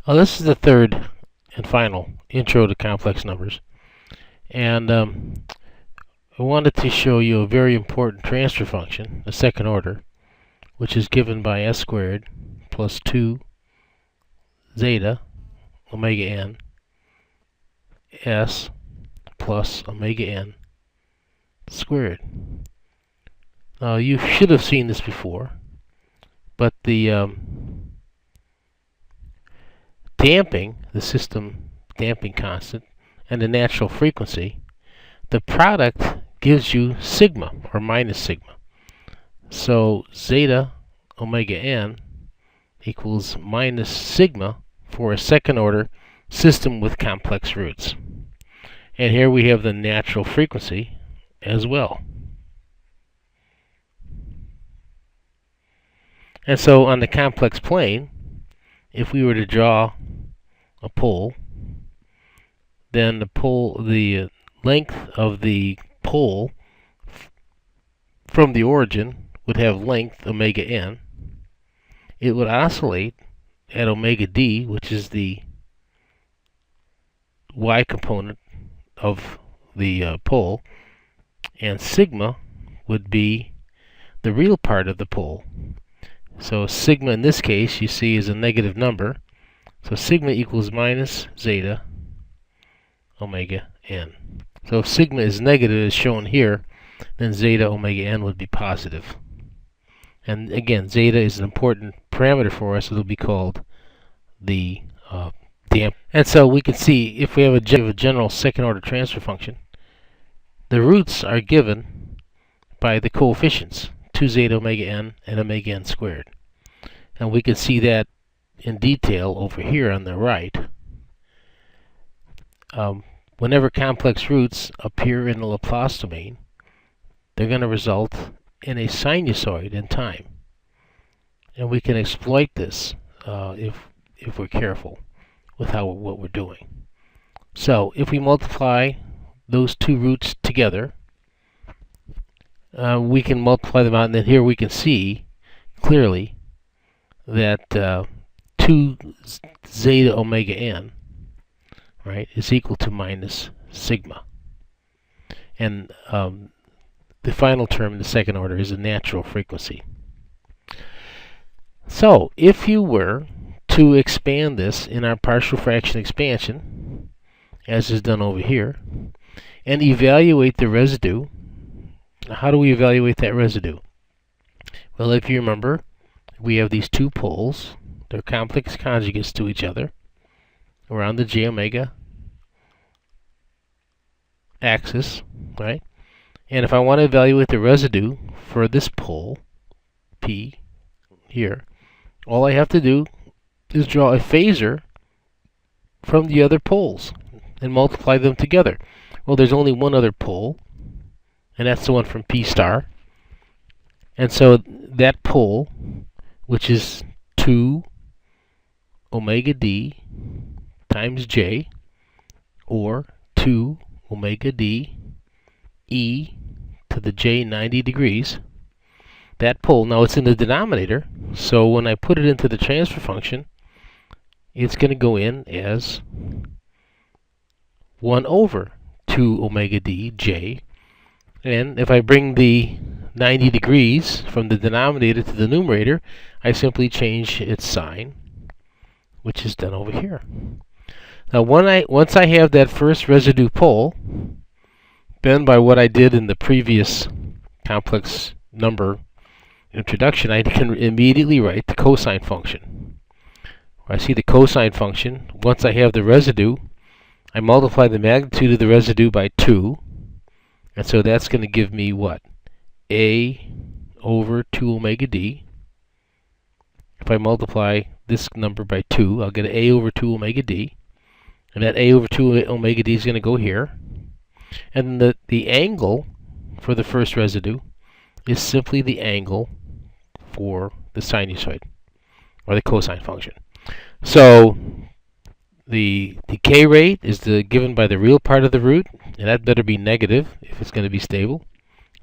This is the third and final intro to complex numbers, and I wanted to show you a very important transfer function, the second order, which is given by s squared plus 2 zeta omega n s plus omega n squared. Now you should have seen this before, but the damping, the system damping constant, and the natural frequency, the product gives you sigma or minus sigma. So zeta omega n equals minus sigma for a second order system with complex roots. And here we have the natural frequency as well. And so on the complex plane, if we were to draw a pole, then the length of the pole from the origin would have length omega n. It would oscillate at omega d, which is the y component of the pole, and sigma would be the real part of the pole. So sigma in this case, you see, is a negative number. So sigma equals minus zeta omega n. So if sigma is negative, as shown here, then zeta omega n would be positive. And again, zeta is an important parameter for us. It'll be called the damp. And so we can see, if we have a general second order transfer function, the roots are given by the coefficients 2 zeta omega n and omega n squared. And we can see that in detail over here on the right. Whenever complex roots appear in the Laplace domain, they're going to result in a sinusoid in time. And we can exploit this if we're careful with what we're doing. So if we multiply those two roots together, we can multiply them out, and then here we can see clearly that 2 zeta omega n, right, is equal to minus sigma. And the final term in the second order is a natural frequency. So if you were to expand this in our partial fraction expansion, as is done over here, and evaluate the residue, how do we evaluate that residue? Well, if you remember, we have these two poles. They're complex conjugates to each other around the j omega axis, right? And if I want to evaluate the residue for this pole, P, here, all I have to do is draw a phasor from the other poles and multiply them together. Well, there's only one other pole, and that's the one from P star. And so that pole, which is 2 omega d times j, or 2 omega d e to the j 90 degrees, that pole, now it's in the denominator, so when I put it into the transfer function, it's going to go in as 1 over 2 omega d j. And if I bring the 90 degrees from the denominator to the numerator, I simply change its sign, which is done over here. Now once I have that first residue pole, then by what I did in the previous complex number introduction, I can immediately write the cosine function. I see the cosine function. Once I have the residue, I multiply the magnitude of the residue by 2, and so that's going to give me what? A over 2 omega d. If I multiply this number by 2, I'll get A over 2 omega d. And that A over 2 omega d is going to go here. And the angle for the first residue is simply the angle for the sinusoid, or the cosine function. So the decay rate is given by the real part of the root, and that better be negative if it's going to be stable.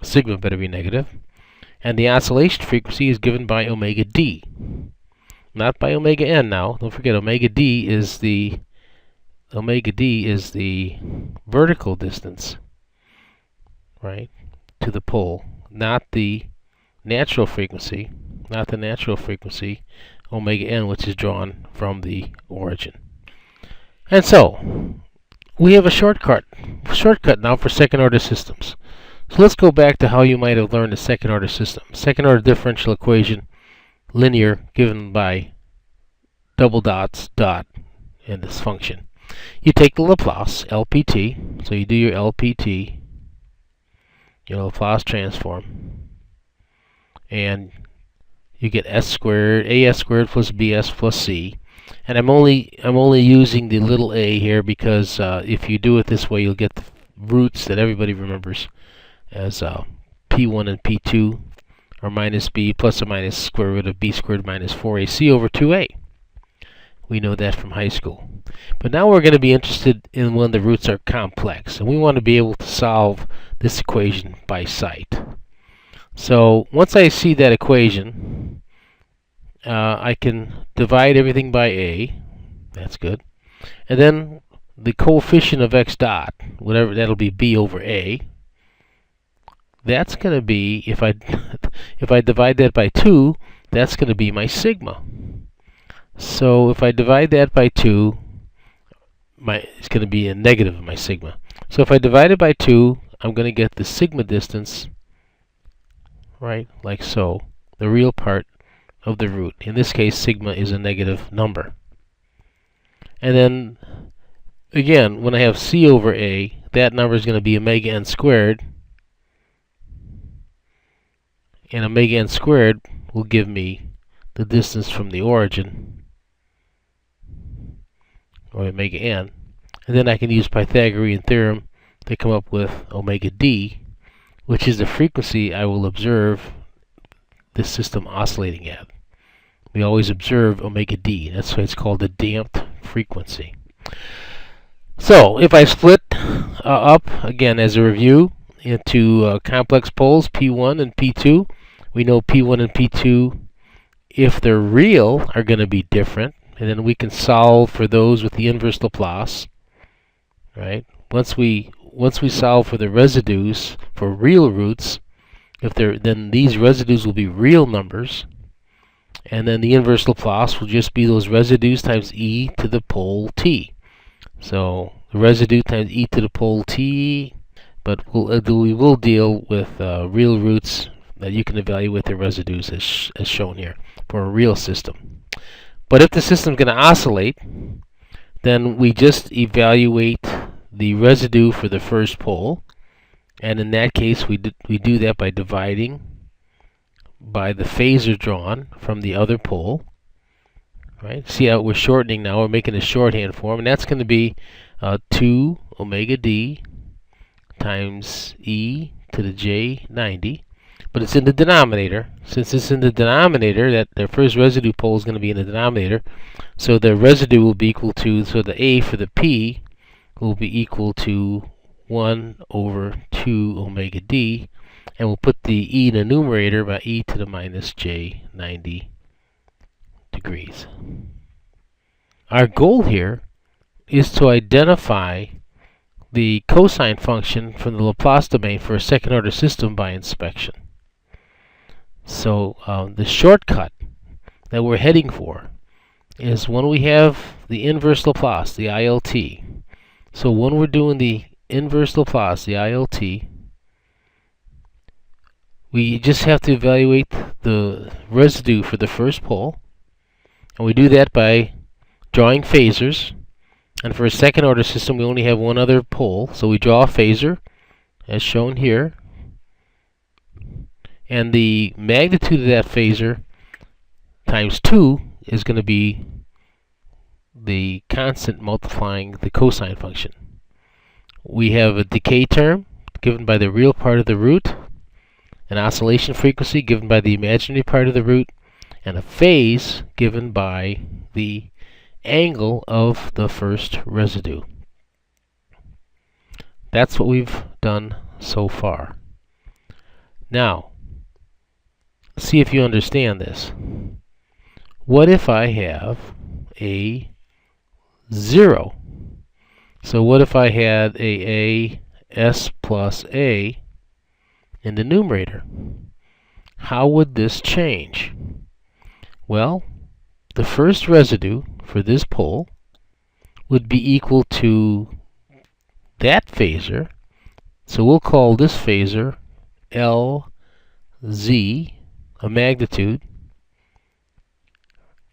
Sigma better be negative. And the oscillation frequency is given by omega d. not by omega n now. Don't forget omega d is the vertical distance, right, to the pole, not the natural frequency, omega n, which is drawn from the origin. And so we have a shortcut now for second order systems. So let's go back to how you might have learned a second order system. Second order differential equation, linear, given by double dots, dot, and this function. You take the Laplace, LPT, so you do your LPT, your Laplace transform, and you get s squared, as squared plus bs plus c. And I'm only using the little a here because if you do it this way, you'll get the roots that everybody remembers as p1 and p2 are minus b plus or minus square root of b squared minus 4ac over 2a. We know that from high school. But now we're going to be interested in when the roots are complex, and we want to be able to solve this equation by sight. So once I see that equation, I can divide everything by a. That's good. And then the coefficient of x dot, whatever, that'll be b over a. That's going to be, if I divide that by 2, that's going to be my sigma. So if I divide that by 2, it's going to be a negative of my sigma. So if I divide it by 2, I'm going to get the sigma distance, right, like so, the real part of the root. In this case, sigma is a negative number. And then, again, when I have c over a, that number is going to be omega n squared. And omega n squared will give me the distance from the origin, or omega n. And then I can use Pythagorean theorem to come up with omega d, which is the frequency I will observe this system oscillating at. We always observe omega d. That's why it's called a damped frequency. So if I split up, again as a review, into complex poles, P1 and P2, we know P1 and P2, if they're real, are going to be different. And then we can solve for those with the inverse Laplace, right? Once we solve for the residues for real roots, then these residues will be real numbers, and then the inverse Laplace will just be those residues times e to the pole t. So the residue times e to the pole t, but we will deal with real roots that you can evaluate the residues as shown here for a real system. But if the system is going to oscillate, then we just evaluate the residue for the first pole, and in that case we do that by dividing by the phasor drawn from the other pole. Right? See how we're shortening now, we're making a shorthand form, and that's going to be 2 omega d times e to the j 90. But it's in the denominator. Since it's in the denominator, that the first residue pole is going to be in the denominator, so the residue will be equal to, so the a for the p will be equal to 1 over 2 omega d, and we'll put the e in the numerator by e to the minus j 90 degrees. Our goal here is to identify the cosine function from the Laplace domain for a second order system by inspection. So the shortcut that we're heading for is when we have the inverse Laplace, the ILT. So when we're doing the inverse Laplace, the ILT, we just have to evaluate the residue for the first pole, and we do that by drawing phasors. And for a second order system, we only have one other pole, so we draw a phasor as shown here, and the magnitude of that phasor times 2 is going to be the constant multiplying the cosine function. We have a decay term given by the real part of the root, an oscillation frequency given by the imaginary part of the root, and a phase given by the angle of the first residue. That's what we've done so far. Now, see if you understand this. What if I have a 0? So what if I had a s plus a in the numerator? How would this change? Well, the first residue for this pole would be equal to that phasor. So we'll call this phasor LZ, a magnitude,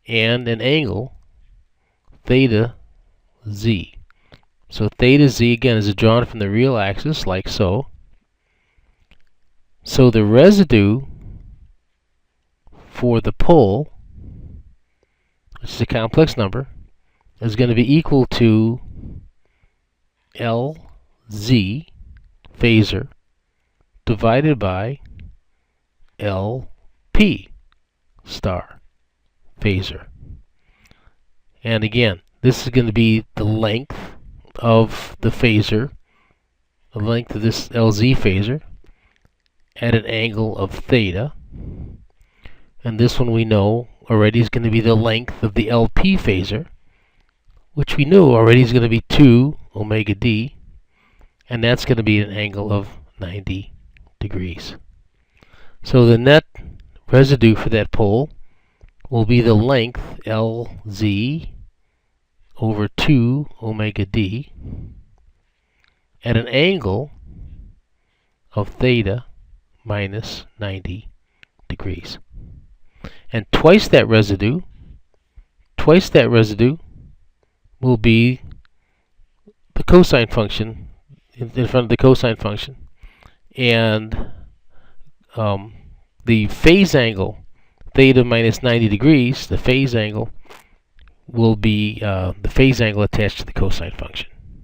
and an angle, theta z. So theta z, again, is drawn from the real axis, like so. So the residue for the pole, which is a complex number, is going to be equal to LZ, phasor, divided by LP, star, phasor. And again, this is going to be the length of the phasor, the length of this LZ phasor, at an angle of theta. And this one we know already is going to be the length of the LP phasor, which we knew already is going to be 2 omega d, and that's going to be an angle of 90 degrees. So the net residue for that pole will be the length LZ over 2 omega d at an angle of theta minus 90 degrees. And twice that residue will be the cosine function in front of the cosine function. And the phase angle, theta minus 90 degrees, the phase angle will be the phase angle attached to the cosine function.